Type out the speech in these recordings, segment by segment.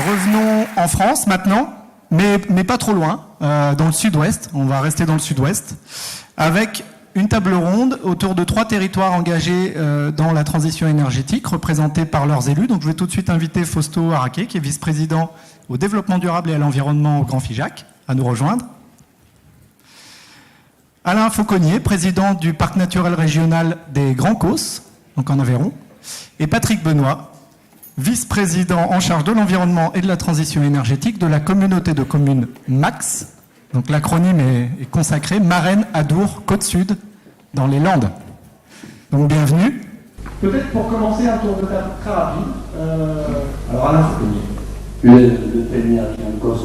Revenons en France maintenant, mais pas trop loin, dans le sud-ouest. On va rester dans le sud-ouest, avec une table ronde autour de 3 territoires engagés dans la transition énergétique, représentés par leurs élus. Donc je vais tout de suite inviter Fausto Araqué, qui est vice-président au développement durable et à l'environnement au Grand Figeac, à nous rejoindre. Alain Fauconnier, président du parc naturel régional des Grands Causses, donc en Aveyron. Et Patrick Benoît, vice-président en charge de l'environnement et de la transition énergétique de la communauté de communes MAX. Donc l'acronyme est consacré, Marennes, Adour, Côte-Sud, dans les Landes. Donc bienvenue. Peut-être pour commencer un tour de table très rapide. Alors Alain Fauconnier. Le plein énergie en Corse,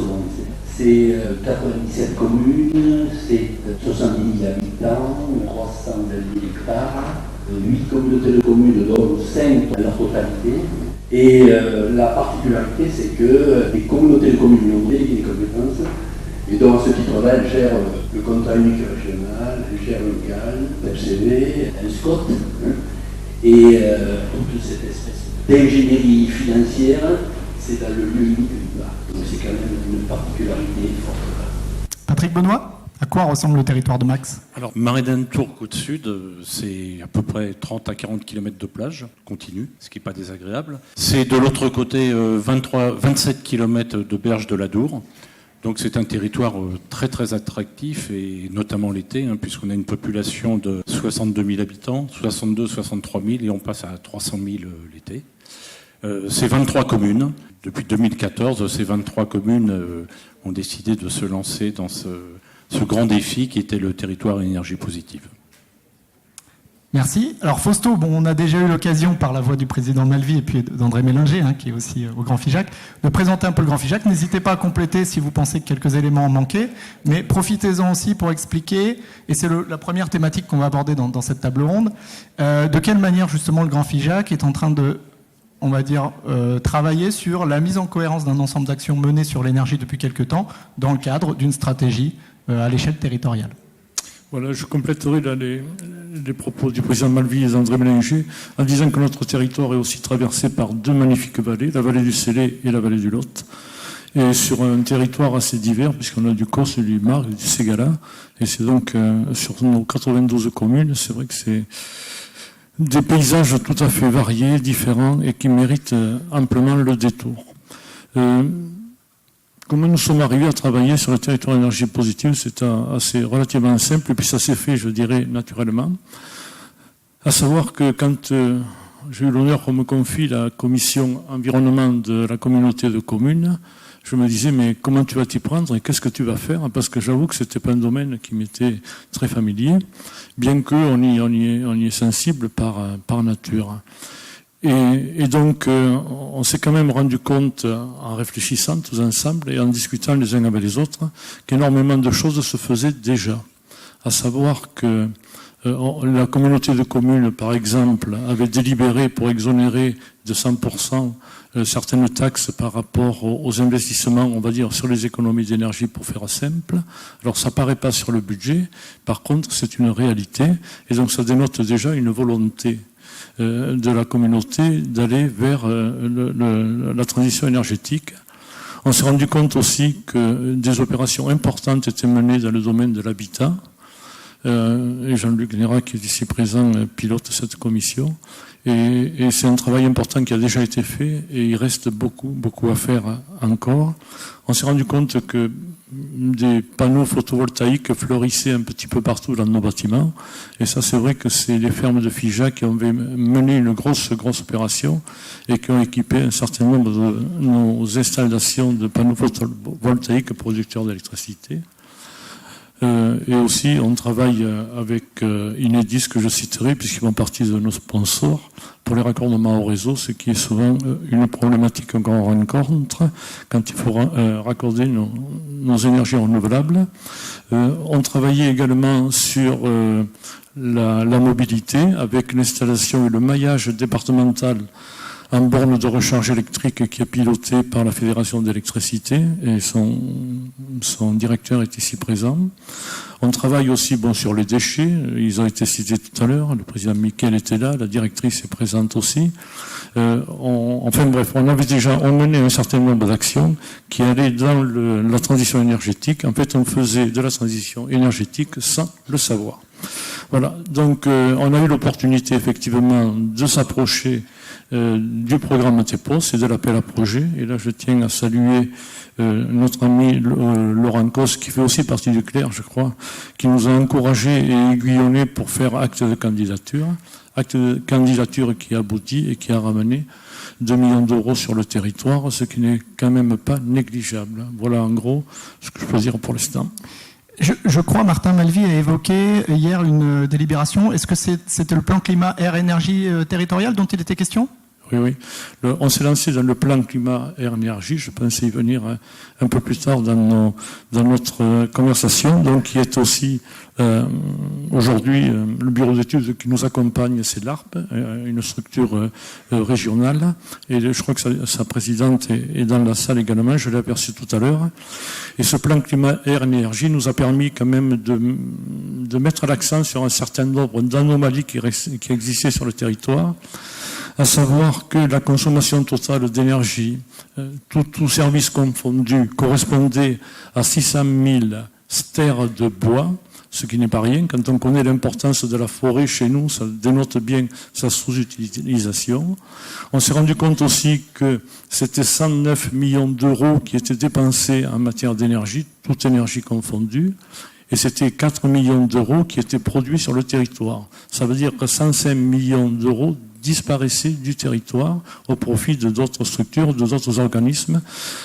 c'est 97 communes, c'est 70 000 habitants, 320 000 hectares, 8 communautés de communes, dont 5 dans leur totalité. Et la particularité, c'est que les communautés de communes ont délégué des compétences, et donc à ce titre-là, elles gèrent le contrat unique régional, elles gèrent le GAL, l'FCV, un SCOT, et toute cette espèce d'ingénierie financière, c'est dans le lieu unique du parc. Donc c'est quand même une particularité forte. Patrick Benoît, à quoi ressemble le territoire de Max? Alors, Marennes-Tours, Côte-Sud, c'est à peu près 30 à 40 km de plage continue, ce qui n'est pas désagréable. C'est de l'autre côté 27 km de berge de l'Adour. Donc c'est un territoire très très attractif, et notamment l'été, puisqu'on a une population de 62 000 habitants, 63 000, et on passe à 300 000 l'été. C'est 23 communes. Depuis 2014, ces 23 communes ont décidé de se lancer dans ce grand défi qui était le territoire à énergie positive. Merci. Alors Fausto, on a déjà eu l'occasion par la voix du président Malvy et puis d'André Mélinger, qui est aussi au Grand Figeac, de présenter un peu le Grand Figeac. N'hésitez pas à compléter si vous pensez que quelques éléments manquaient, mais profitez-en aussi pour expliquer, et c'est la première thématique qu'on va aborder dans cette table ronde, de quelle manière justement le Grand Figeac est en train de, on va dire, travailler sur la mise en cohérence d'un ensemble d'actions menées sur l'énergie depuis quelques temps dans le cadre d'une stratégie à l'échelle territoriale. Voilà, je compléterai là les propos du président Malvy et d'André Mélinger en disant que notre territoire est aussi traversé par 2 magnifiques vallées, la vallée du Célé et la vallée du Lot, et sur un territoire assez divers, puisqu'on a du Corse, du Mar et du Ségala, et c'est donc sur nos 92 communes, c'est vrai que c'est des paysages tout à fait variés, différents, et qui méritent amplement le détour. Comment nous sommes arrivés à travailler sur le territoire énergie positive, c'est assez relativement simple, et puis ça s'est fait, je dirais, naturellement. À savoir que quand j'ai eu l'honneur qu'on me confie la commission environnement de la communauté de communes, je me disais, mais comment tu vas t'y prendre et qu'est-ce que tu vas faire? Parce que j'avoue que c'était pas un domaine qui m'était très familier, bien qu'on y est sensible par nature. Et donc, on s'est quand même rendu compte, en réfléchissant tous ensemble et en discutant les uns avec les autres, qu'énormément de choses se faisaient déjà. À savoir que la communauté de communes, par exemple, avait délibéré pour exonérer de 100% certaines taxes par rapport aux investissements, on va dire, sur les économies d'énergie, pour faire simple. Alors, ça paraît pas sur le budget. Par contre, c'est une réalité. Et donc, ça dénote déjà une volonté de la communauté d'aller vers la transition énergétique. On s'est rendu compte aussi que des opérations importantes étaient menées dans le domaine de l'habitat. Et Jean-Luc Nérat, qui est ici présent, pilote cette commission. Et c'est un travail important qui a déjà été fait, et il reste beaucoup à faire encore. On s'est rendu compte que des panneaux photovoltaïques fleurissaient un petit peu partout dans nos bâtiments. Et ça, c'est vrai que c'est les fermes de Figeac qui ont mené une grosse opération et qui ont équipé un certain nombre de nos installations de panneaux photovoltaïques producteurs d'électricité. Et aussi, on travaille avec Enedis, que je citerai, puisqu'ils font partie de nos sponsors, pour les raccordements au réseau, ce qui est souvent une problématique qu'on rencontre quand il faut raccorder nos énergies renouvelables. On travaillait également sur la mobilité, avec l'installation et le maillage départemental en borne de recharge électrique qui est piloté par la Fédération d'électricité, et son directeur est ici présent. On travaille aussi sur les déchets. Ils ont été cités tout à l'heure. Le président Mickel était là. La directrice est présente aussi. On menait un certain nombre d'actions qui allaient dans la transition énergétique. En fait, on faisait de la transition énergétique sans le savoir. Voilà. Donc, on a eu l'opportunité, effectivement, de s'approcher du programme TEPOS et de l'appel à projet. Et là, je tiens à saluer notre ami Laurent Cos, qui fait aussi partie du CLER, je crois, qui nous a encouragés et aiguillonnés pour faire acte de candidature qui aboutit et qui a ramené 2 millions d'euros sur le territoire, ce qui n'est quand même pas négligeable. Voilà en gros ce que je peux dire pour l'instant. Je crois Martin Malvy a évoqué hier une délibération. Est-ce que c'était le plan climat air énergie territorial dont il était question ? Oui. On s'est lancé dans le plan climat air énergie. Je pensais y venir un peu plus tard dans notre conversation. Donc, qui est aussi aujourd'hui le bureau d'études qui nous accompagne, c'est l'ARP, une structure régionale. Et je crois que sa présidente est dans la salle également. Je l'ai aperçu tout à l'heure. Et ce plan climat air énergie nous a permis quand même de mettre l'accent sur un certain nombre d'anomalies qui existaient sur le territoire. À savoir que la consommation totale d'énergie, tout service confondu, correspondait à 600 000 stères de bois, ce qui n'est pas rien. Quand on connaît l'importance de la forêt chez nous, ça dénote bien sa sous-utilisation. On s'est rendu compte aussi que c'était 109 millions d'euros qui étaient dépensés en matière d'énergie, toute énergie confondue. Et c'était 4 millions d'euros qui étaient produits sur le territoire. Ça veut dire que 105 millions d'euros disparaissaient du territoire au profit de d'autres structures, de d'autres organismes.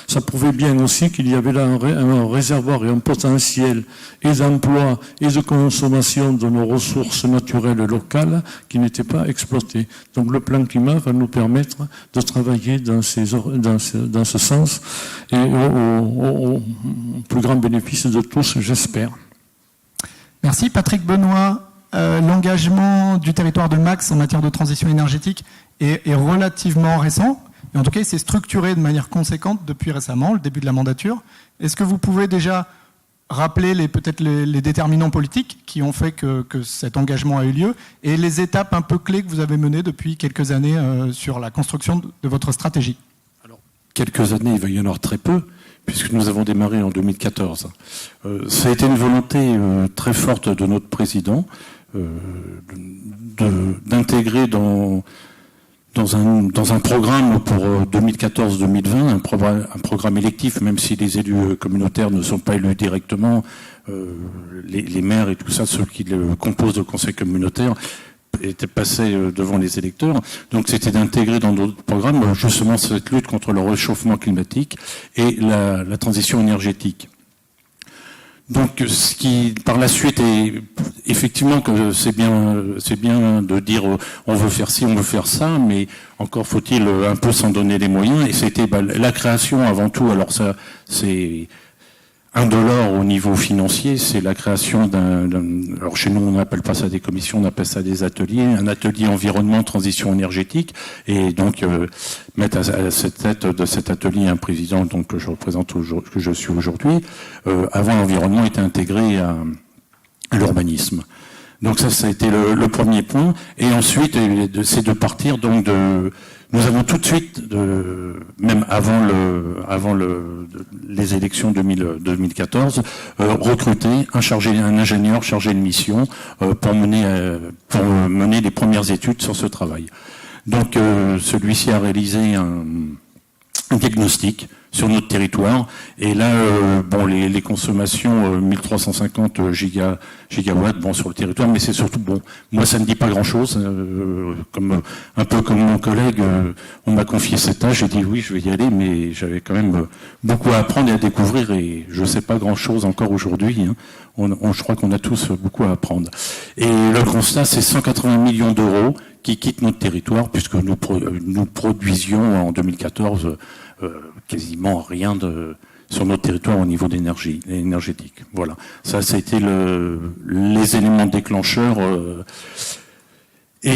Ça prouvait bien aussi qu'il y avait là un réservoir et un potentiel et d'emploi et de consommation de nos ressources naturelles locales qui n'étaient pas exploitées. Donc le plan climat va nous permettre de travailler dans ce sens et au plus grand bénéfice de tous, j'espère. Merci. Patrick Benoît, l'engagement du territoire de Max en matière de transition énergétique est relativement récent. Et en tout cas, il s'est structuré de manière conséquente depuis récemment, le début de la mandature. Est-ce que vous pouvez déjà rappeler peut-être les déterminants politiques qui ont fait que cet engagement a eu lieu et les étapes un peu clés que vous avez menées depuis quelques années sur la construction de votre stratégie ? Alors, quelques années, il va y en avoir très peu, puisque nous avons démarré en 2014. Ça a été une volonté très forte de notre président d'intégrer dans un programme pour 2014-2020, un programme électif, même si les élus communautaires ne sont pas élus directement, les maires et tout ça, ceux qui composent le conseil communautaire, étaient passés devant les électeurs. Donc c'était d'intégrer dans d'autres programmes justement cette lutte contre le réchauffement climatique et la transition énergétique. Donc ce qui par la suite est effectivement que c'est bien de dire on veut faire ci, on veut faire ça, mais encore faut-il un peu s'en donner les moyens. Et c'était la création avant tout. Alors ça c'est indolore au niveau financier, c'est la création alors chez nous on n'appelle pas ça des commissions, on appelle ça des ateliers, un atelier environnement transition énergétique, et donc mettre à cette tête de cet atelier un président donc que je représente que je suis aujourd'hui. Avant l'environnement était intégré à l'urbanisme. Donc ça a été le premier point, et ensuite c'est de partir donc nous avons tout de suite, même avant les élections 2014, recruté un ingénieur chargé de mission pour mener les premières études sur ce travail. Donc celui-ci a réalisé un diagnostic sur notre territoire, et là les consommations 1350 gigawatts sur le territoire, mais c'est surtout moi ça me dit pas grand chose, un peu comme mon collègue, on m'a confié cette tâche, j'ai dit oui je vais y aller, mais j'avais quand même beaucoup à apprendre et à découvrir, et je sais pas grand chose encore aujourd'hui, hein. Je crois qu'on a tous beaucoup à apprendre. Et le constat, c'est 180 millions d'euros qui quittent notre territoire, puisque nous produisions en 2014 quasiment rien sur notre territoire au niveau énergétique. Voilà. Ça a été les éléments déclencheurs. Et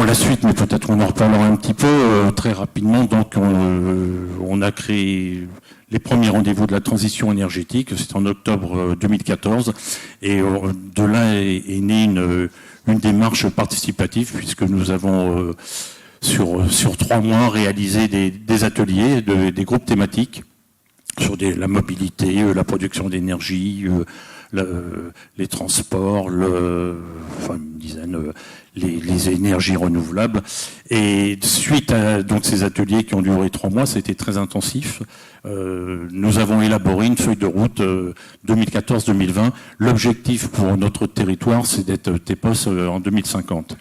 la suite, mais peut-être on en reparlera un petit peu très rapidement. Donc, on a créé les premiers rendez-vous de la transition énergétique. C'est en octobre 2014. Et de là est née une démarche participative, puisque nous avons, sur 3 mois, réalisé des ateliers, des groupes thématiques sur la mobilité, la production d'énergie, les transports, une dizaine, les énergies renouvelables. Et suite à donc ces ateliers qui ont duré 3 mois, c'était très intensif. Nous avons élaboré une feuille de route 2014-2020. L'objectif pour notre territoire, c'est d'être TEPOS en 2050.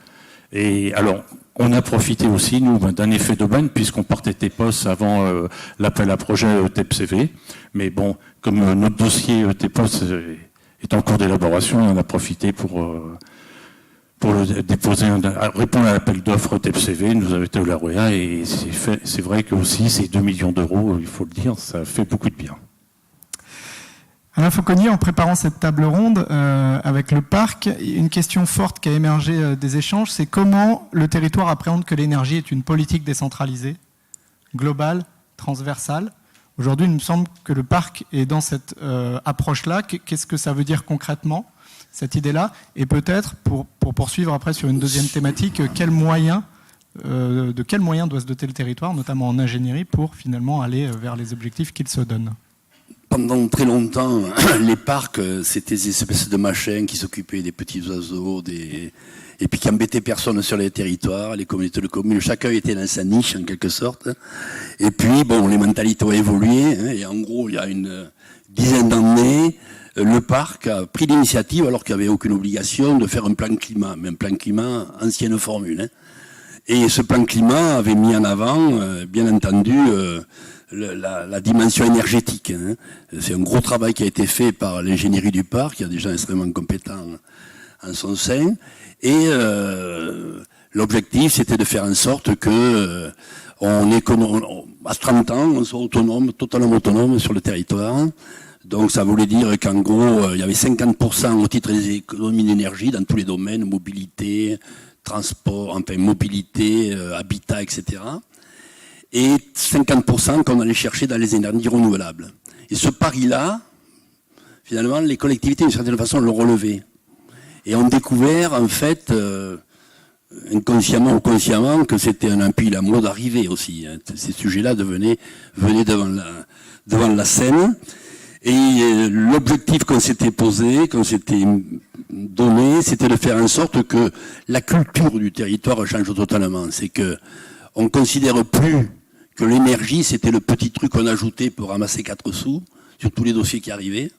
Et alors, on a profité aussi, nous, d'un effet d'aubaine, puisqu'on partait TEPOS avant l'appel à projet TEPCV. Mais bon, comme notre dossier TEPOS est en cours d'élaboration, on a profité pour répondre à l'appel d'offres TEPCV. Nous avons été au lauréat et c'est vrai que aussi ces 2 millions d'euros, il faut le dire, ça fait beaucoup de bien. Alain Fauconnier, en préparant cette table ronde avec le parc, une question forte qui a émergé des échanges, c'est comment le territoire appréhende que l'énergie est une politique décentralisée, globale, transversale. Aujourd'hui, il me semble que le parc est dans cette approche-là. Qu'est-ce que ça veut dire concrètement, cette idée-là? Et peut-être, pour poursuivre après sur une deuxième thématique, de quels moyens doit se doter le territoire, notamment en ingénierie, pour finalement aller vers les objectifs qu'il se donne? Pendant très longtemps, les parcs, c'était des espèces de machins qui s'occupaient des petits oiseaux, et puis qui embêtaient personne sur les territoires, les communautés de communes. Chacun était dans sa niche, en quelque sorte. Et puis, bon, les mentalités ont évolué, et en gros, il y a une dizaine d'années, le parc a pris l'initiative, alors qu'il n'y avait aucune obligation, de faire un plan climat, mais un plan climat ancienne formule. Et ce plan climat avait mis en avant, bien entendu, la dimension énergétique. C'est un gros travail qui a été fait par l'ingénierie du parc, il y a des gens extrêmement compétents en son sein, et l'objectif c'était de faire en sorte que à 30 ans on soit autonome, totalement autonome sur le territoire. Donc ça voulait dire qu'en gros il y avait 50% au titre des économies d'énergie dans tous les domaines, mobilité, transport, enfin mobilité, habitat, etc. Et 50% qu'on allait chercher dans les énergies renouvelables. Et ce pari-là, finalement, les collectivités, d'une certaine façon, l'ont relevé. Et ont découvert, en fait, inconsciemment ou consciemment, que c'était un appui la mode d'arrivée aussi. Ces sujets-là venaient devant la scène. Et l'objectif qu'on s'était posé, qu'on s'était donné, c'était de faire en sorte que la culture du territoire change totalement. C'est que on considère plus que l'énergie, c'était le petit truc qu'on ajoutait pour ramasser 4 sous sur tous les dossiers qui arrivaient.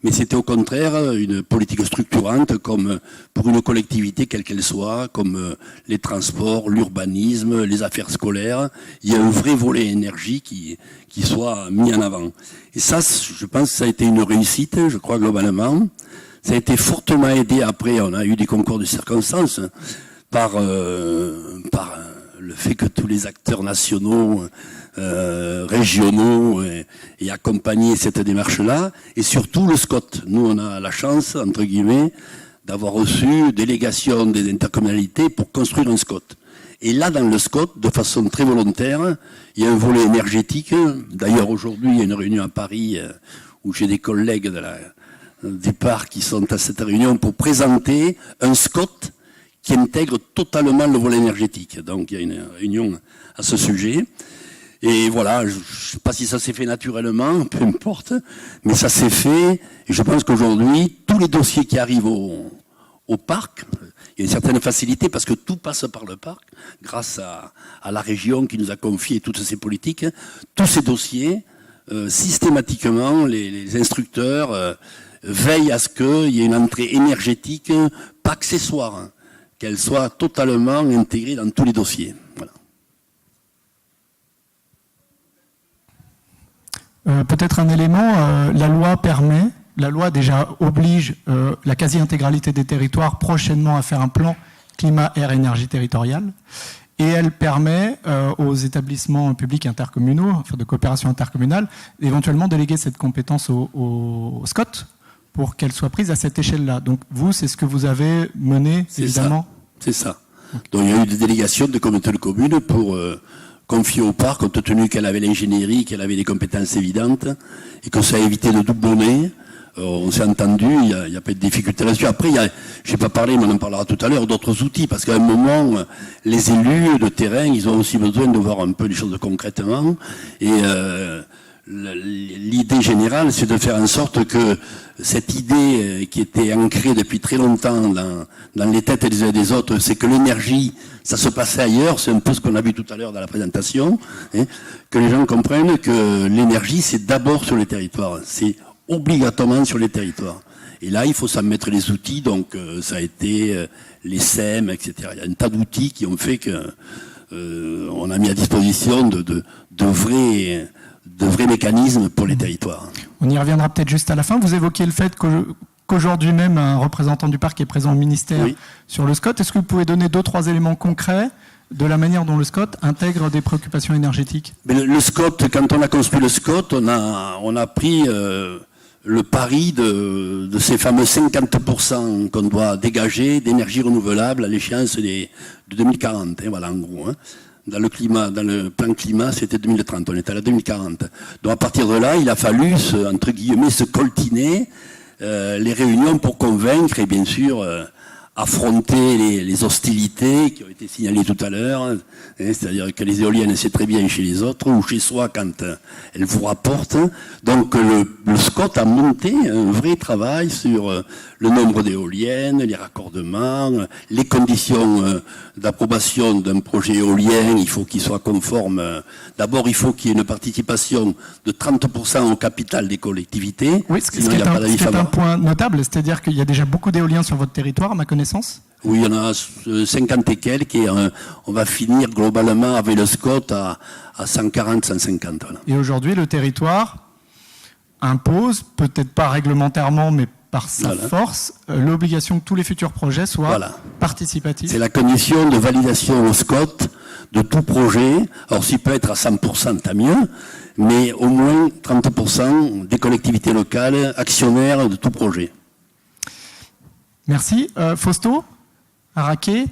Mais c'était au contraire une politique structurante, comme pour une collectivité quelle qu'elle soit, comme les transports, l'urbanisme, les affaires scolaires. Il y a un vrai volet énergie qui soit mis en avant. Et ça, je pense que ça a été une réussite, je crois, globalement. Ça a été fortement aidé après, on a eu des concours de circonstances, par le fait que tous les acteurs nationaux, régionaux aient accompagné cette démarche-là, et surtout le SCOT. Nous, on a la chance, entre guillemets, d'avoir reçu délégation des intercommunalités pour construire un SCOT. Et là, dans le SCOT, de façon très volontaire, il y a un volet énergétique. D'ailleurs, aujourd'hui, il y a une réunion à Paris où j'ai des collègues du parc qui sont à cette réunion pour présenter un SCOT qui intègre totalement le volet énergétique. Donc il y a une réunion à ce sujet. Et voilà, je ne sais pas si ça s'est fait naturellement, peu importe, mais ça s'est fait. Et je pense qu'aujourd'hui, tous les dossiers qui arrivent au parc, il y a une certaine facilité parce que tout passe par le parc, grâce à la région qui nous a confié toutes ces politiques. Tous ces dossiers, systématiquement, les instructeurs veillent à ce qu'il y ait une entrée énergétique, pas accessoire, qu'elle soit totalement intégrée dans tous les dossiers. Voilà. Peut-être un élément, la loi déjà oblige la quasi-intégralité des territoires prochainement à faire un plan climat, air, énergie territorial, et elle permet aux établissements publics intercommunaux, enfin de coopération intercommunale, éventuellement déléguer cette compétence au SCOT, pour qu'elle soit prise à cette échelle-là. Donc vous, c'est ce que vous avez mené, évidemment. C'est ça. Okay. Donc il y a eu des délégations de communautés de communes pour confiée au parc, compte tenu qu'elle avait l'ingénierie, qu'elle avait des compétences évidentes, et que ça a évité de doublonner. On s'est entendu, il n'y a pas de difficulté là-dessus. Après, je n'ai pas parlé, mais on en parlera tout à l'heure, d'autres outils, parce qu'à un moment, les élus de terrain, ils ont aussi besoin de voir un peu les choses concrètement. Et l'idée générale, c'est de faire en sorte que cette idée qui était ancrée depuis très longtemps dans les têtes des uns et des autres, c'est que l'énergie, ça se passait ailleurs, c'est un peu ce qu'on a vu tout à l'heure dans la présentation, que les gens comprennent que l'énergie, c'est d'abord sur les territoires, c'est obligatoirement sur les territoires. Et là, il faut s'en mettre les outils, donc ça a été les SEM, etc. Il y a un tas d'outils qui ont fait que on a mis à disposition de vrais mécanismes pour les territoires. On y reviendra peut-être juste à la fin. Vous évoquiez le fait qu'aujourd'hui même, un représentant du parc est présent au ministère sur le SCOT. Est-ce que vous pouvez donner 2-3 éléments concrets de la manière dont le SCOT intègre des préoccupations énergétiques? Mais le SCOT, quand on a construit le SCOT, on a pris le pari de ces fameux 50% qu'on doit dégager d'énergie renouvelable à l'échéance de 2040. Voilà, en gros. Dans le plan climat, c'était 2030. On est à la 2040. Donc à partir de là, il a fallu, entre guillemets, se coltiner les réunions pour convaincre et bien sûr affronter les hostilités qui ont été signalées tout à l'heure, c'est-à-dire que les éoliennes, c'est très bien chez les autres ou chez soi quand elles vous rapportent. Donc le SCOT a monté un vrai travail sur le nombre d'éoliennes, les raccordements, les conditions d'approbation d'un projet éolien. Il faut qu'il soit conforme. D'abord, il faut qu'il y ait une participation de 30% au capital des collectivités. Oui, ce qui est un point notable, c'est-à-dire qu'il y a déjà beaucoup d'éoliens sur votre territoire, à ma connaissance. Oui, il y en a 50 et quelques, et on va finir globalement avec le SCOT à 140, 150. Voilà. Et aujourd'hui, le territoire impose, peut-être pas réglementairement, mais par sa force, l'obligation que tous les futurs projets soient participatifs. C'est la condition de validation au SCOT de tout projet. Alors, s'il peut être à 100%, tant mieux, mais au moins 30% des collectivités locales actionnaires de tout projet. Merci. Fausto, Araké,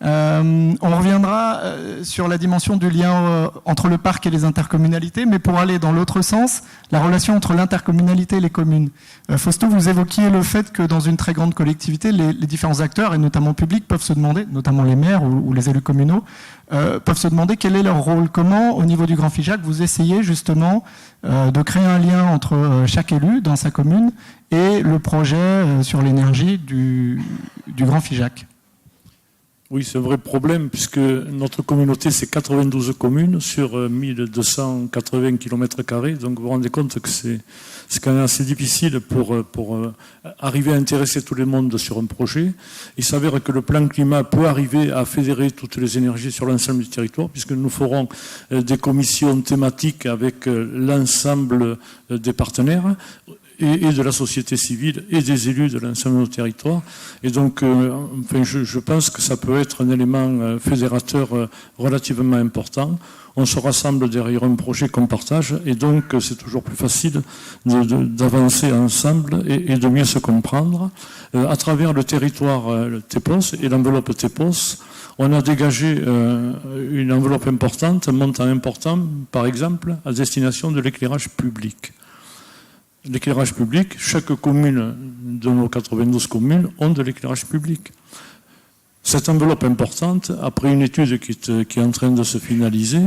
on reviendra sur la dimension du lien entre le parc et les intercommunalités, mais pour aller dans l'autre sens, la relation entre l'intercommunalité et les communes. Fausto, vous évoquiez le fait que dans une très grande collectivité, les différents acteurs, et notamment publics, peuvent se demander, notamment les maires ou les élus communaux, peuvent se demander quel est leur rôle. Comment, au niveau du Grand Figeac, vous essayez justement de créer un lien entre chaque élu dans sa commune et le projet sur l'énergie du Grand Figeac? Oui, c'est un vrai problème, puisque notre communauté, c'est 92 communes sur 1280 km². Donc vous vous rendez compte que c'est quand même assez difficile pour arriver à intéresser tout le monde sur un projet. Il s'avère que le plan climat peut arriver à fédérer toutes les énergies sur l'ensemble du territoire, puisque nous ferons des commissions thématiques avec l'ensemble des partenaires, et de la société civile et des élus de l'ensemble de nos territoires. Et donc, je pense que ça peut être un élément fédérateur relativement important. On se rassemble derrière un projet qu'on partage, et donc c'est toujours plus facile d'avancer ensemble et de mieux se comprendre. À travers le territoire le TEPOS et l'enveloppe TEPOS, on a dégagé une enveloppe importante, un montant important, par exemple, à destination de l'éclairage public. L'éclairage public, chaque commune de nos 92 communes ont de l'éclairage public. Cette enveloppe importante, après une étude qui est en train de se finaliser,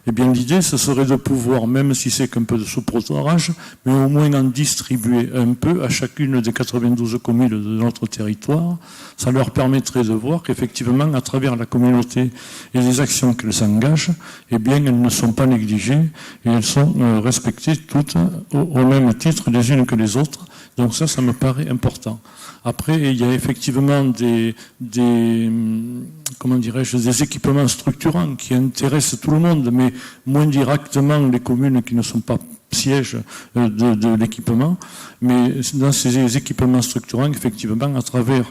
eh bien l'idée, ce serait de pouvoir, même si c'est qu'un peu de saupoudrage, mais au moins en distribuer un peu à chacune des 92 communes de notre territoire. Ça leur permettrait de voir qu'effectivement, à travers la communauté et les actions qu'elles engagent, eh bien, elles ne sont pas négligées et elles sont respectées toutes au même titre les unes que les autres. Donc ça me paraît important. Après, il y a effectivement des équipements structurants qui intéressent tout le monde, mais moins directement les communes qui ne sont pas sièges de l'équipement. Mais dans ces équipements structurants, effectivement, à travers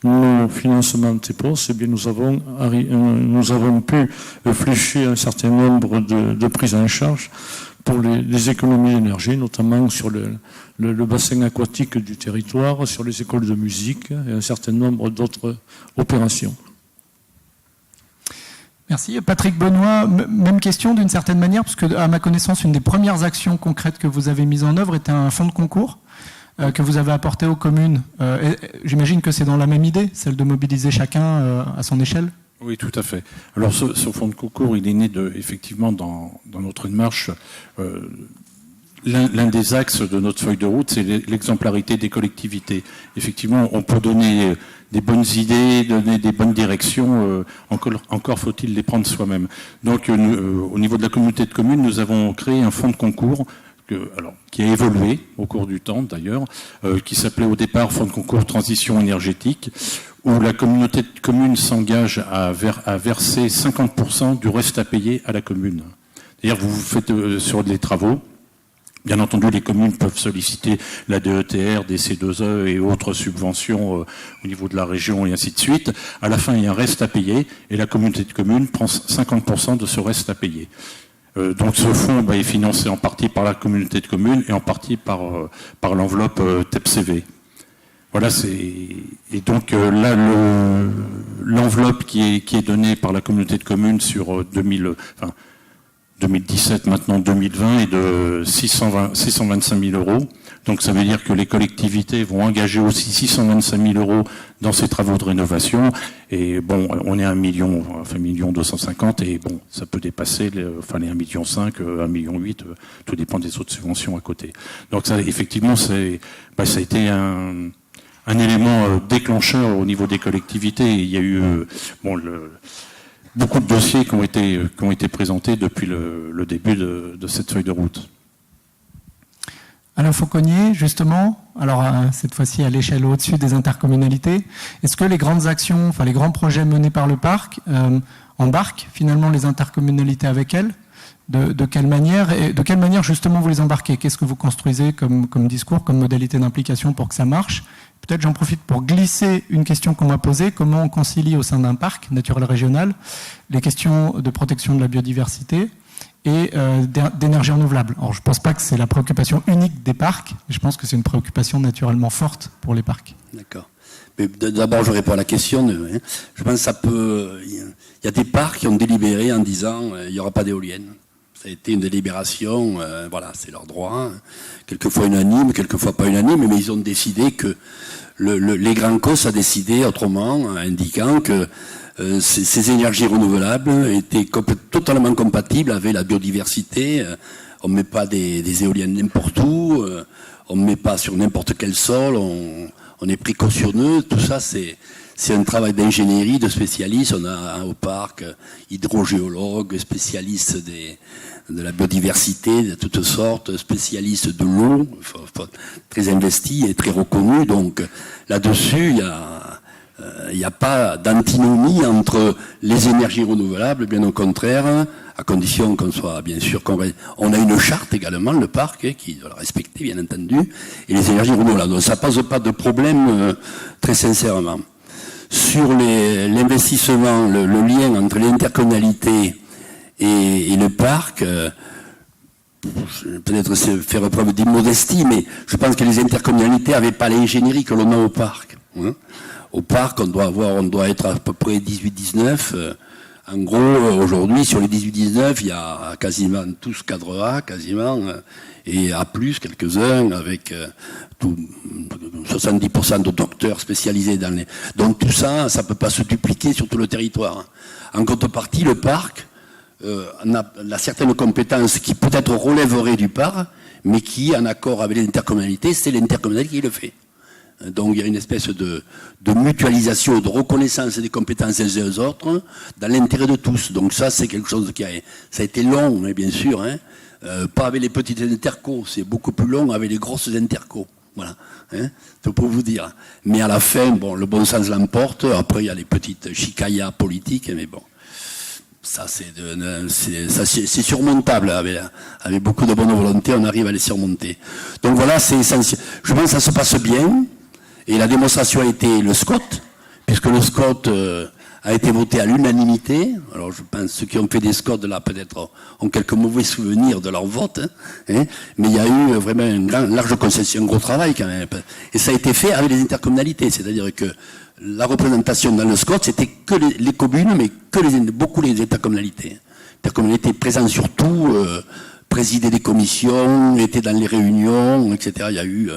nos financements TEPOS, eh bien, nous avons pu flécher un certain nombre de prises en charge pour les économies d'énergie, notamment sur le bassin aquatique du territoire, sur les écoles de musique et un certain nombre d'autres opérations. Merci. Patrick Benoît, même question d'une certaine manière, parce que à ma connaissance, une des premières actions concrètes que vous avez mises en œuvre était un fonds de concours que vous avez apporté aux communes. J'imagine que c'est dans la même idée, celle de mobiliser chacun à son échelle. Oui, tout à fait. Alors, ce fonds de concours, il est né effectivement dans notre démarche. L'un des axes de notre feuille de route, c'est l'exemplarité des collectivités. Effectivement, on peut donner des bonnes idées, donner des bonnes directions, encore faut-il les prendre soi-même. Donc, au niveau de la communauté de communes, nous avons créé un fonds de concours qui a évolué au cours du temps d'ailleurs, qui s'appelait au départ Fonds de concours transition énergétique, où la communauté de communes s'engage à verser 50% du reste à payer à la commune. C'est-à-dire vous faites sur les travaux. Bien entendu, les communes peuvent solliciter la DETR, des C2E et autres subventions au niveau de la région et ainsi de suite. À la fin, il y a un reste à payer et la communauté de communes prend 50% de ce reste à payer. Donc ce fonds est financé en partie par la communauté de communes et en partie par l'enveloppe TEPCV. Voilà, et donc là l'enveloppe qui est donnée par la communauté de communes sur 2017, maintenant 2020, est de 625 000 euros. Donc ça veut dire que les collectivités vont engager aussi 625 000 euros dans ces travaux de rénovation. Et bon, on est à 1 250 000, et bon, ça peut dépasser les 1,5 million, 1,8 million, tout dépend des autres subventions à côté. Donc ça, effectivement, ça a été un élément déclencheur au niveau des collectivités. Il y a eu beaucoup de dossiers qui ont été présentés depuis le début de cette feuille de route. Alain Fauconnier, justement, alors cette fois-ci à l'échelle au-dessus des intercommunalités, est-ce que les grandes actions, les grands projets menés par le parc embarquent finalement les intercommunalités avec elles ? De quelle manière, et de quelle manière justement vous les embarquez ? Qu'est-ce que vous construisez comme discours, comme modalité d'implication pour que ça marche ? Peut-être j'en profite pour glisser une question qu'on m'a posée. Comment on concilie au sein d'un parc naturel régional les questions de protection de la biodiversité et d'énergie renouvelable ? Alors je ne pense pas que c'est la préoccupation unique des parcs, mais je pense que c'est une préoccupation naturellement forte pour les parcs. D'accord. Mais d'abord, je réponds à la question. Je pense que ça peut... Il y a des parcs qui ont délibéré en disant il n'y aura pas d'éoliennes. Ça a été une délibération, voilà, c'est leur droit. Quelquefois unanime, quelquefois pas unanime, mais ils ont décidé que les grands COS a décidé autrement, indiquant que ces énergies renouvelables étaient totalement compatibles avec la biodiversité. On ne met pas des éoliennes n'importe où, on ne met pas sur n'importe quel sol, on est précautionneux. Tout ça, c'est un travail d'ingénierie, de spécialistes. On a au parc hydrogéologues, spécialistes de la biodiversité de toutes sortes, spécialistes de l'eau, très investis et très reconnus. Donc là-dessus, il n'y a pas d'antinomie entre les énergies renouvelables, bien au contraire, à condition qu'on soit, bien sûr, on a une charte également, le parc, qui doit la respecter, bien entendu, et les énergies renouvelables. Donc ça pose pas de problème, très sincèrement. Sur l'investissement, le lien entre l'intercommunalité et le parc, peut-être c'est faire preuve d'immodestie, mais je pense que les intercommunalités n'avaient pas l'ingénierie que l'on a au parc. Au parc, on doit être à peu près 18-19. En gros, aujourd'hui, sur les 18-19, il y a quasiment tous cadre A, quasiment, et A+, quelques-uns, avec 70% de docteurs spécialisés dans les... Donc tout ça, ça peut pas se dupliquer sur tout le territoire. En contrepartie, le parc a certaines compétences qui peut-être relèveraient du parc, mais qui, en accord avec l'intercommunalité, c'est l'intercommunalité qui le fait. Donc il y a une espèce de mutualisation, de reconnaissance des compétences des uns aux autres, dans l'intérêt de tous. Donc ça, c'est quelque chose ça a été long, mais bien sûr, pas avec les petites intercos, c'est beaucoup plus long avec les grosses intercos. Voilà, c'est pour vous dire. Mais à la fin, bon, le bon sens l'emporte. Après, il y a les petites chicayas politiques, mais bon. Ça, c'est surmontable. Avec beaucoup de bonne volonté, on arrive à les surmonter. Donc voilà, c'est essentiel. Je pense que ça se passe bien. Et la démonstration a été le SCOT, puisque le SCOT a été voté à l'unanimité. Alors je pense que ceux qui ont fait des SCOT là peut-être ont quelques mauvais souvenirs de leur vote, mais il y a eu vraiment une large consensus, un gros travail quand même. Et ça a été fait avec les intercommunalités, c'est-à-dire que la représentation dans le SCOT, c'était que les communes, mais beaucoup les intercommunalités. Les intercommunalités présentes surtout, présidaient des commissions, étaient dans les réunions, etc. Il y a eu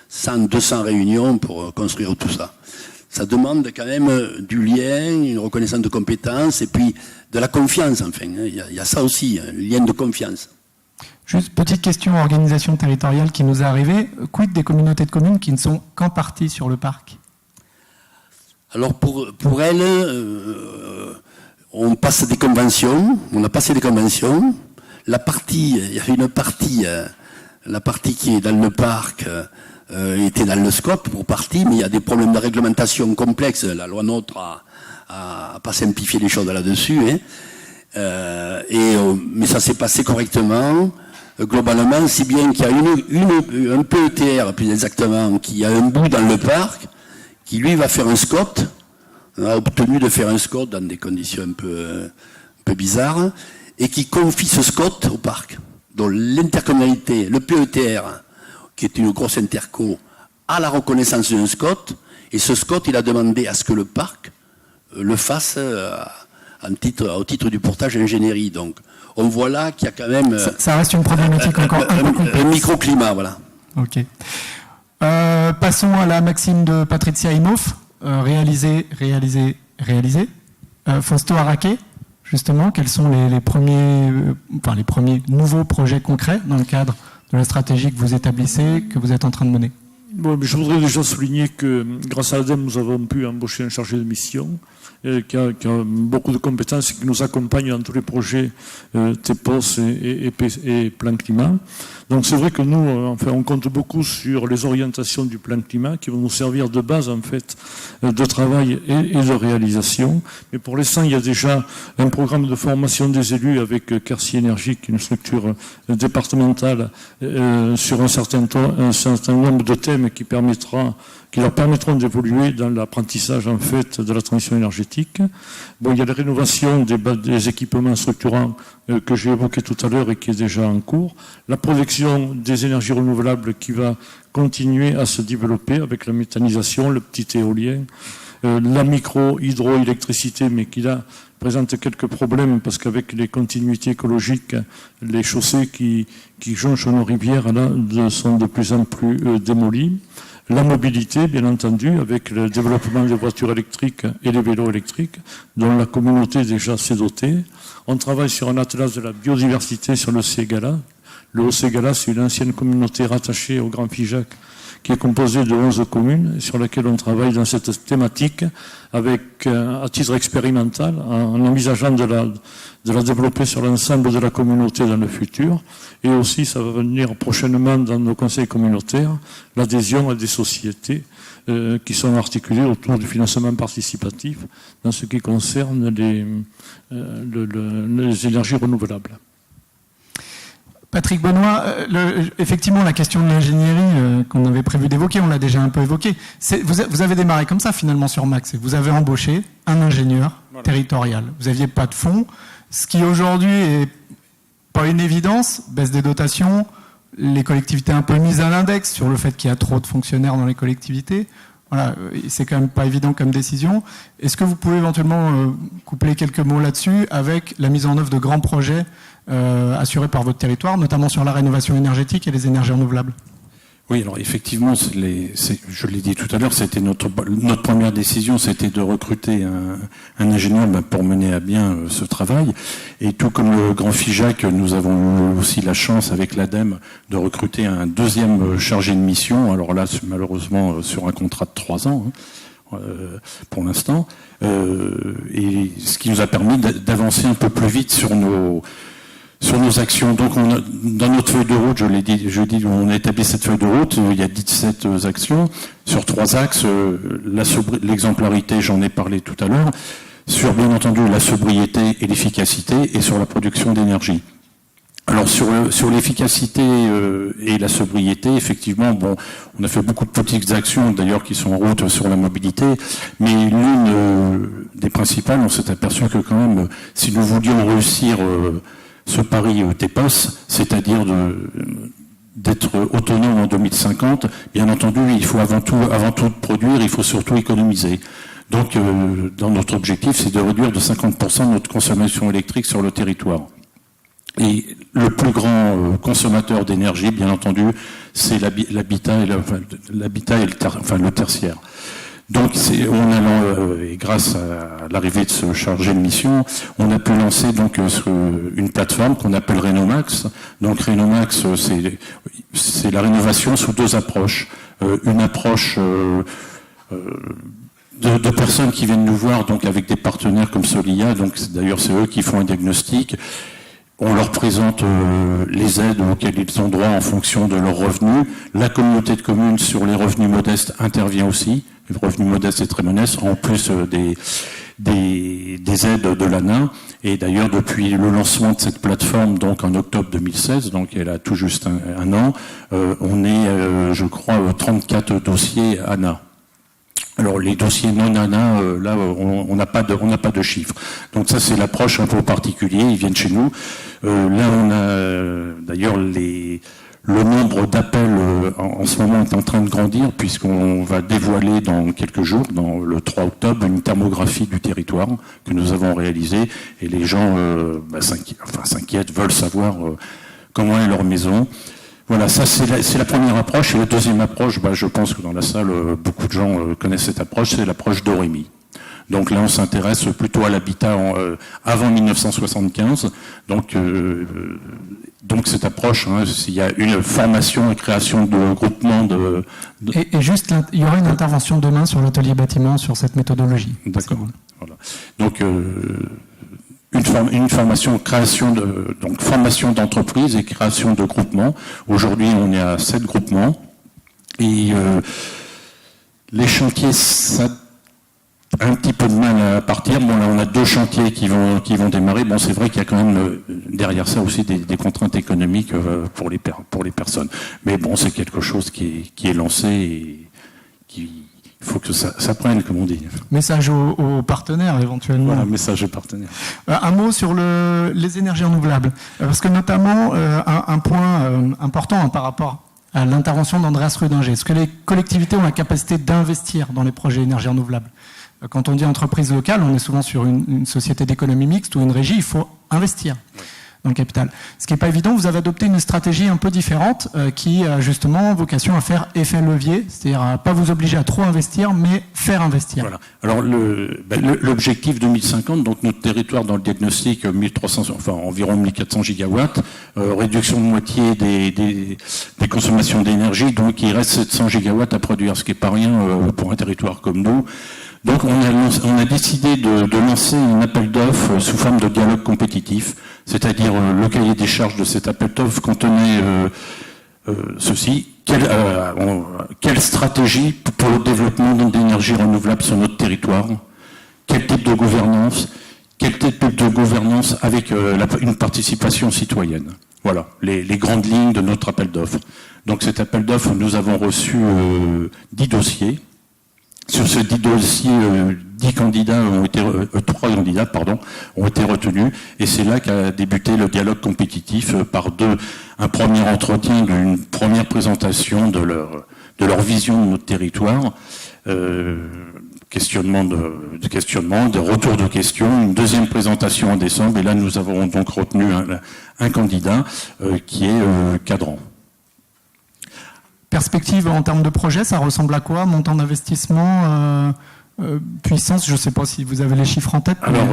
100, 200 réunions pour construire tout ça. Ça demande quand même du lien, une reconnaissance de compétences et puis de la confiance, enfin. Il y a ça aussi, un lien de confiance. Juste petite question organisation territoriale qui nous est arrivée. Quid des communautés de communes qui ne sont qu'en partie sur le parc? Alors pour elles, on passe des conventions, on a passé des conventions. Il y a une partie, la partie qui est dans le parc, était dans le scope pour partie, mais il y a des problèmes de réglementation complexes. La loi NOTRe a pas simplifié les choses là-dessus, mais ça s'est passé correctement, globalement, si bien qu'il y a un PETR, plus exactement, qui a un bout dans le parc, qui lui va faire un SCOT. On a obtenu de faire un SCOT dans des conditions un peu bizarres, et qui confie ce SCOT au parc. Donc l'intercommunalité, le PETR, qui est une grosse interco, a la reconnaissance d'un SCOT, et ce SCOT, il a demandé à ce que le parc le fasse au titre du portage ingénierie. Donc, on voit là qu'il y a quand même... Ça reste une problématique encore un peu complexe. Un microclimat, voilà. Ok. Passons à la maxime de Patricia Imhoff, réaliser. Fausto Araqué, justement, quels sont les premiers nouveaux projets concrets dans le cadre de la stratégie que vous établissez, que vous êtes en train de mener? Bon, mais je voudrais déjà souligner que grâce à l'ADEME, nous avons pu embaucher un chargé de mission qui a beaucoup de compétences et qui nous accompagne dans tous les projets TEPOS et Plan Climat. Donc c'est vrai que nous, on compte beaucoup sur les orientations du Plan Climat qui vont nous servir de base en fait de travail et de réalisation. Mais pour l'instant, il y a déjà un programme de formation des élus avec Quercy Énergie, qui est une structure départementale sur un certain nombre de thèmes qui leur permettront d'évoluer dans l'apprentissage en fait de la transition énergétique. Bon, il y a la rénovation des équipements structurants que j'ai évoqué tout à l'heure et qui est déjà en cours. La protection des énergies renouvelables qui va continuer à se développer avec la méthanisation, le petit éolien, la micro-hydroélectricité, mais qui là présente quelques problèmes parce qu'avec les continuités écologiques, les chaussées qui jonchent nos rivières là, sont de plus en plus démolies. La mobilité, bien entendu, avec le développement des voitures électriques et les vélos électriques, dont la communauté déjà s'est dotée. On travaille sur un atlas de la biodiversité sur le Ségala. Le Haut-Ségala, c'est une ancienne communauté rattachée au Grand Figeac, qui est composée de 11 communes, sur laquelle on travaille dans cette thématique, avec, à titre expérimental, en envisageant de la développer sur l'ensemble de la communauté dans le futur. Et aussi, ça va venir prochainement dans nos conseils communautaires, l'adhésion à des sociétés qui sont articulées autour du financement participatif dans ce qui concerne les énergies renouvelables. Patrick Benoît, effectivement, la question de l'ingénierie qu'on avait prévu d'évoquer, on l'a déjà un peu évoqué. Vous avez démarré comme ça, finalement, sur Max. Vous avez embauché un ingénieur territorial. Vous n'aviez pas de fonds. Ce qui, aujourd'hui, est pas une évidence, baisse des dotations, les collectivités un peu mises à l'index sur le fait qu'il y a trop de fonctionnaires dans les collectivités. Voilà, c'est quand même pas évident comme décision. Est-ce que vous pouvez éventuellement coupler quelques mots là-dessus avec la mise en œuvre de grands projets assurés par votre territoire, notamment sur la rénovation énergétique et les énergies renouvelables? Oui, alors effectivement, je l'ai dit tout à l'heure, c'était notre première décision, c'était de recruter un ingénieur pour mener à bien ce travail. Et tout comme le Grand Figeac, nous avons eu aussi la chance avec l'ADEME de recruter un deuxième chargé de mission. Alors là, malheureusement, sur un contrat de 3 ans. Pour l'instant, et ce qui nous a permis d'avancer un peu plus vite sur nos actions. Donc, dans notre feuille de route, je dis, on a établi cette feuille de route, il y a 17 actions, sur 3 axes, l'exemplarité, j'en ai parlé tout à l'heure, sur, bien entendu, la sobriété et l'efficacité, et sur la production d'énergie. Alors sur l'efficacité et la sobriété, effectivement, bon, on a fait beaucoup de petites actions d'ailleurs qui sont en route sur la mobilité, mais l'une des principales, on s'est aperçu que quand même, si nous voulions réussir ce pari TEPOS, c'est-à-dire d'être autonome en 2050, bien entendu, il faut avant tout produire, il faut surtout économiser. Donc, dans notre objectif, c'est de réduire de 50% notre consommation électrique sur le territoire. Et le plus grand consommateur d'énergie, bien entendu, c'est l'habitat et le tertiaire. Donc, et grâce à l'arrivée de ce chargé de mission, on a pu lancer donc une plateforme qu'on appelle Rénomax. Donc, Rénomax, c'est la rénovation sous deux approches. Une approche de personnes qui viennent nous voir, donc avec des partenaires comme Solia. Donc, d'ailleurs, c'est eux qui font un diagnostic. On leur présente les aides auxquelles ils ont droit en fonction de leurs revenus. La communauté de communes sur les revenus modestes intervient aussi. Les revenus modestes et très modestes, en plus des aides de l'ANA. Et d'ailleurs, depuis le lancement de cette plateforme, donc en octobre 2016, donc elle a tout juste un an, on est, je crois, 34 dossiers ANA. Alors les dossiers non ANA, là on n'a pas de chiffres. Donc ça c'est l'approche un peu particulière. Ils viennent chez nous. Là on a d'ailleurs le nombre d'appels en ce moment est en train de grandir puisqu'on va dévoiler dans quelques jours, dans le 3 octobre, une thermographie du territoire que nous avons réalisée et les gens s'inquiètent, veulent savoir comment est leur maison. Voilà, ça c'est la première approche. Et la deuxième approche, je pense que dans la salle, beaucoup de gens connaissent cette approche, c'est l'approche d'Orémy. Donc là, on s'intéresse plutôt à l'habitat avant 1975. Donc cette approche, il y a une formation et création de groupements Et juste, il y aura une intervention demain sur l'atelier bâtiment sur cette méthodologie. D'accord. Voilà. Donc une formation, donc formation d'entreprise et création de groupements. Aujourd'hui, on est à 7 groupements. Et les chantiers, ça a un petit peu de mal à partir. Bon, là, on a 2 chantiers qui vont démarrer. Bon, c'est vrai qu'il y a quand même derrière ça aussi des contraintes économiques pour les personnes. Mais bon, c'est quelque chose qui est lancé et il faut que ça prenne, comme on dit. Message aux partenaires, éventuellement. Voilà, message aux partenaires. Un mot sur les énergies renouvelables. Parce que notamment, un point important par rapport à l'intervention d'Andreas Rudinger. Est-ce que les collectivités ont la capacité d'investir dans les projets énergies renouvelables ? Quand on dit entreprise locale, on est souvent sur une société d'économie mixte ou une régie, il faut investir. Ouais. Dans le capital. Ce qui n'est pas évident, vous avez adopté une stratégie un peu différente qui a justement vocation à faire effet levier, c'est-à-dire à pas vous obliger à trop investir, mais faire investir. Voilà. Alors l'objectif 2050, donc notre territoire dans le diagnostic, environ 1400 gigawatts, réduction de moitié des consommations d'énergie, donc il reste 700 gigawatts à produire, ce qui n'est pas rien pour un territoire comme nous. Donc on a décidé de lancer un appel d'offres sous forme de dialogue compétitif, c'est-à-dire le cahier des charges de cet appel d'offres contenait ceci. Quelle stratégie pour le développement d'énergie renouvelable sur notre territoire ? Quel type de gouvernance ? Quel type de gouvernance avec une participation citoyenne ? Voilà, les grandes lignes de notre appel d'offres. Donc cet appel d'offres, nous avons reçu 10 dossiers. Sur ces 10 dossiers, 3 candidats ont été retenus, et c'est là qu'a débuté le dialogue compétitif par un premier entretien, une première présentation de leur vision de notre territoire, questionnement, de retour de questions, une deuxième présentation en décembre, et là nous avons donc retenu un candidat qui est Cadran. Perspective en termes de projet, ça ressemble à quoi ? Montant d'investissement, puissance, je ne sais pas si vous avez les chiffres en tête. Alors,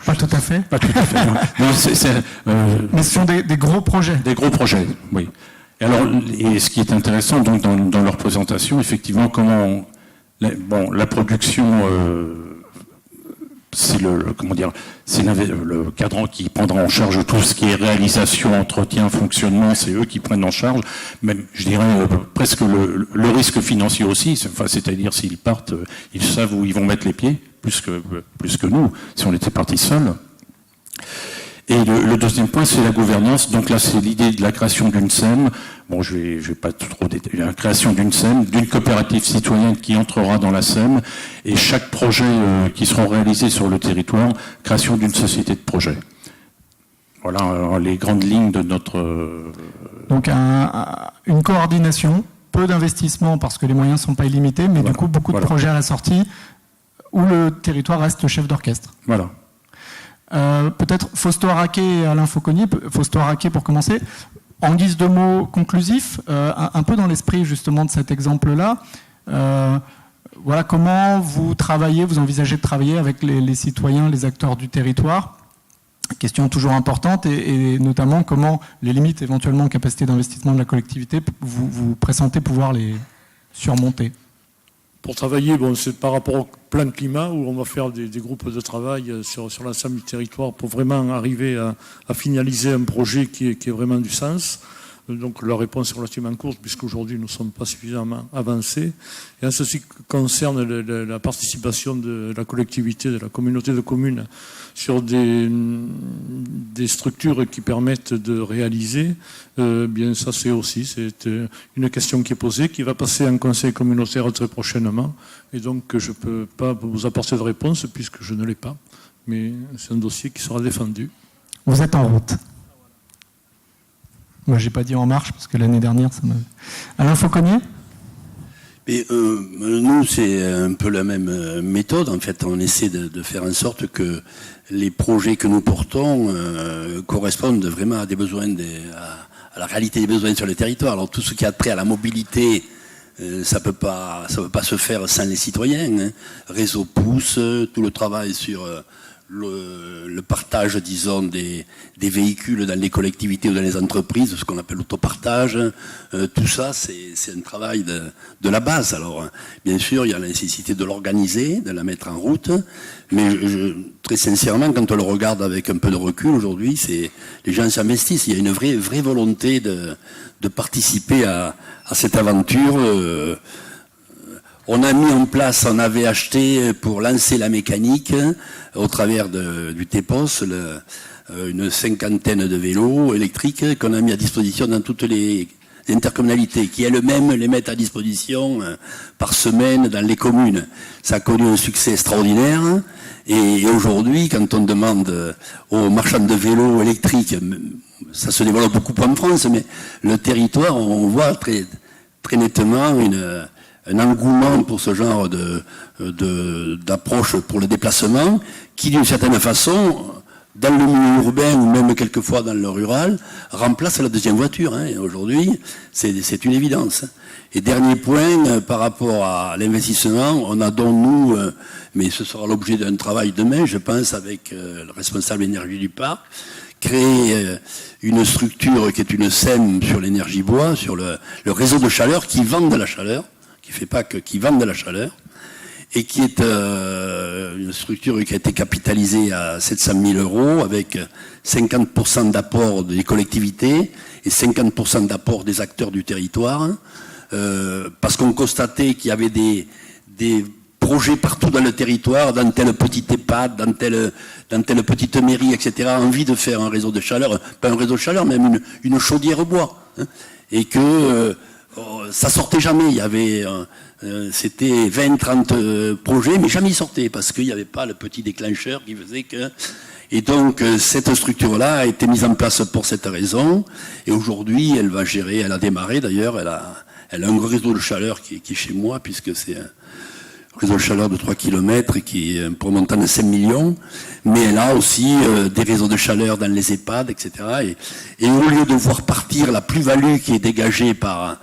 pas tout à fait. Pas tout à fait. Non. Mais ce sont des gros projets. Des gros projets, oui. Et ce qui est intéressant donc dans leur présentation, effectivement, la production. C'est le cadran qui prendra en charge tout ce qui est réalisation, entretien, fonctionnement, c'est eux qui prennent en charge, même, je dirais, presque le risque financier aussi, c'est-à-dire s'ils partent, ils savent où ils vont mettre les pieds, plus que nous, si on était partis seuls. Et le deuxième point, c'est la gouvernance. Donc là, c'est l'idée de la création d'une SEM. Bon, je vais pas trop détailler. La création d'une SEM, d'une coopérative citoyenne qui entrera dans la SEM, et chaque projet qui seront réalisés sur le territoire, création d'une société de projet. Voilà les grandes lignes de notre... Donc une coordination, peu d'investissement parce que les moyens ne sont pas illimités, mais du coup beaucoup de projets à la sortie où le territoire reste chef d'orchestre. Voilà. Peut-être Fausto Araquet et Alain Fauconnier. Fausto Araquet pour commencer. En guise de mots conclusifs, un peu dans l'esprit justement de cet exemple-là, voilà comment vous travaillez, vous envisagez de travailler avec les citoyens, les acteurs du territoire. Question toujours importante et notamment comment les limites éventuellement en capacité d'investissement de la collectivité, vous pressentez pouvoir les surmonter. Pour travailler, c'est par rapport au plan climat où on va faire des groupes de travail sur l'ensemble du territoire pour vraiment arriver à finaliser un projet qui est vraiment du sens. Donc la réponse est relativement courte puisqu'aujourd'hui nous ne sommes pas suffisamment avancés. Et en ce qui concerne la participation de la collectivité, de la communauté de communes sur des structures qui permettent de réaliser, bien ça c'est une question qui est posée, qui va passer en conseil communautaire très prochainement. Et donc je ne peux pas vous apporter de réponse puisque je ne l'ai pas. Mais c'est un dossier qui sera défendu. Vous êtes en route. Moi, j'ai pas dit en marche parce que l'année dernière, ça m'a... Alain Fauconnier ? Nous, c'est un peu la même méthode. En fait, on essaie de faire en sorte que les projets que nous portons correspondent vraiment à des besoins, à la réalité des besoins sur le territoire. Alors, tout ce qui a trait à la mobilité, ça peut pas se faire sans les citoyens. Hein. Réseau pousse, tout le travail sur le partage, disons, des véhicules dans les collectivités ou dans les entreprises, ce qu'on appelle l'autopartage, tout ça, c'est un travail de la base. Alors, bien sûr, il y a la nécessité de l'organiser, de la mettre en route, mais très sincèrement, quand on le regarde avec un peu de recul aujourd'hui, les gens s'investissent. Il y a une vraie volonté de participer à cette aventure. On avait acheté pour lancer la mécanique au travers du TEPOS une 50aine de vélos électriques qu'on a mis à disposition dans toutes les intercommunalités qui elles-mêmes les mettent à disposition par semaine dans les communes. Ça a connu un succès extraordinaire et aujourd'hui, quand on demande aux marchands de vélos électriques, ça se développe beaucoup en France, mais le territoire, on voit très, très nettement un engouement pour ce genre d'approche pour le déplacement qui, d'une certaine façon, dans le milieu urbain ou même quelquefois dans le rural, remplace la deuxième voiture. Hein. Aujourd'hui, c'est une évidence. Et dernier point, par rapport à l'investissement, on a donc nous, mais ce sera l'objet d'un travail demain, je pense, avec le responsable énergie du parc, créer une structure qui est une SEM sur l'énergie bois, sur le réseau de chaleur qui vend de la chaleur, qui vend de la chaleur, et qui est une structure qui a été capitalisée à 700 000 € avec 50% d'apport des collectivités et 50% d'apport des acteurs du territoire, parce qu'on constatait qu'il y avait des projets partout dans le territoire, dans telle petite EHPAD, dans telle petite mairie, etc., envie de faire un réseau de chaleur, pas un réseau de chaleur, même une chaudière bois, hein, et que ça sortait jamais. Il y avait, c'était 20-30 projets, mais jamais ils sortaient parce qu'il n'y avait pas le petit déclencheur qui faisait que. Et donc cette structure-là a été mise en place pour cette raison. Et aujourd'hui, elle va gérer. Elle a démarré d'ailleurs. Elle a un réseau de chaleur qui est chez moi puisque c'est un réseau de chaleur de 3 km qui est pour un montant de 5 millions. Mais elle a aussi des réseaux de chaleur dans les EHPAD, etc. Et au lieu de voir partir la plus-value qui est dégagée par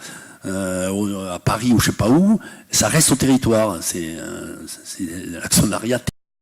à Paris ou je sais pas où, ça reste au territoire. C'est l'actionnariat